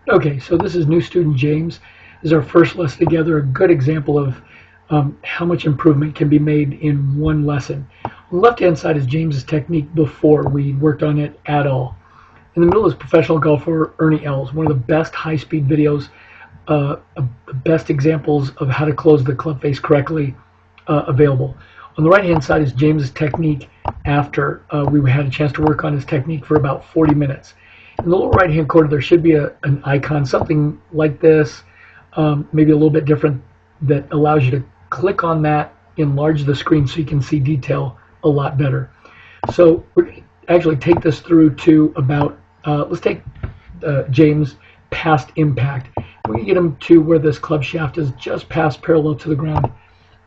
Okay, so this is new student James. This is our first lesson together, a good example of how much improvement can be made in one lesson. On the left-hand side is James's technique before we worked on it at all. In the middle is professional golfer Ernie Els, one of the best high-speed videos, the best examples of how to close the club face correctly available. On the right-hand side is James's technique after we had a chance to work on his technique for about 40 minutes. In the lower right-hand corner, there should be an icon, something like this, maybe a little bit different, that allows you to click on that, enlarge the screen so you can see detail a lot better. So we're going to actually take this through to about, let's take James past impact. We're going to get him to where this club shaft is just past parallel to the ground.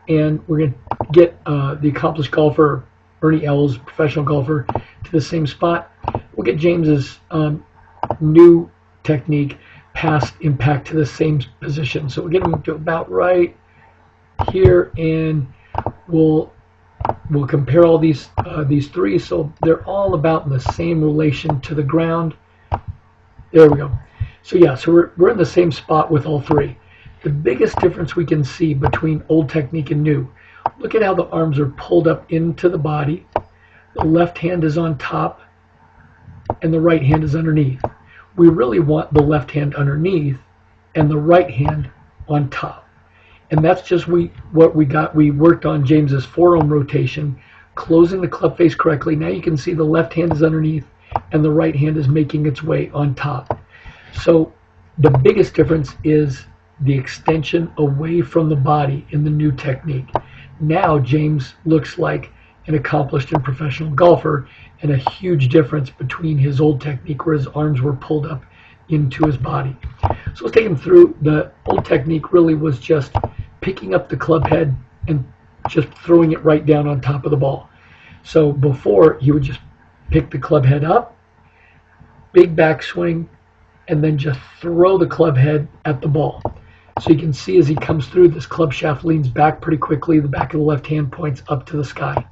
And we're going to get the accomplished golfer, Ernie Els, professional golfer, to the same spot. We'll get James's new technique past impact to the same position. So we'll get him to about right here, and we'll compare all these three. So they're all about in the same relation to the ground. There we go. So yeah, so we're in the same spot with all three. The biggest difference we can see between old technique and new, look at how the arms are pulled up into the body. The left hand is on top and the right hand is underneath. We really want the left hand underneath and the right hand on top. And that's just what we got. We worked on James's forearm rotation, closing the club face correctly. Now you can see the left hand is underneath and the right hand is making its way on top. So the biggest difference is the extension away from the body in the new technique. Now James looks like an accomplished and professional golfer, and a huge difference between his old technique where his arms were pulled up into his body. So let's take him through. The old technique really was just picking up the club head and just throwing it right down on top of the ball. So before, he would just pick the club head up, big backswing, and then just throw the club head at the ball. So you can see as he comes through, this club shaft leans back pretty quickly. The back of the left hand points up to the sky.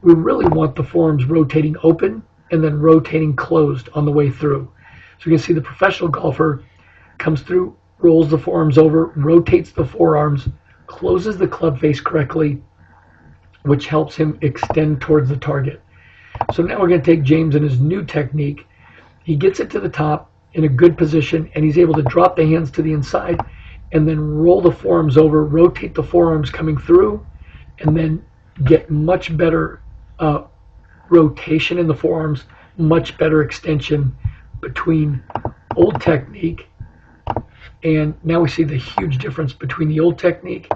We really want the forearms rotating open and then rotating closed on the way through. So you can see the professional golfer comes through, rolls the forearms over, rotates the forearms, closes the club face correctly, which helps him extend towards the target. So now we're going to take James and his new technique. He gets it to the top in a good position, and he's able to drop the hands to the inside and then roll the forearms over, rotate the forearms coming through, and then get much better rotation in the forearms, much better extension between old technique. And now we see the huge difference between the old technique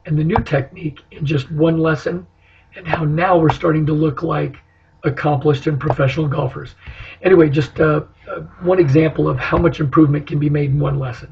and the new technique in just one lesson, and how now we're starting to look like accomplished and professional golfers. Anyway, just one example of how much improvement can be made in one lesson.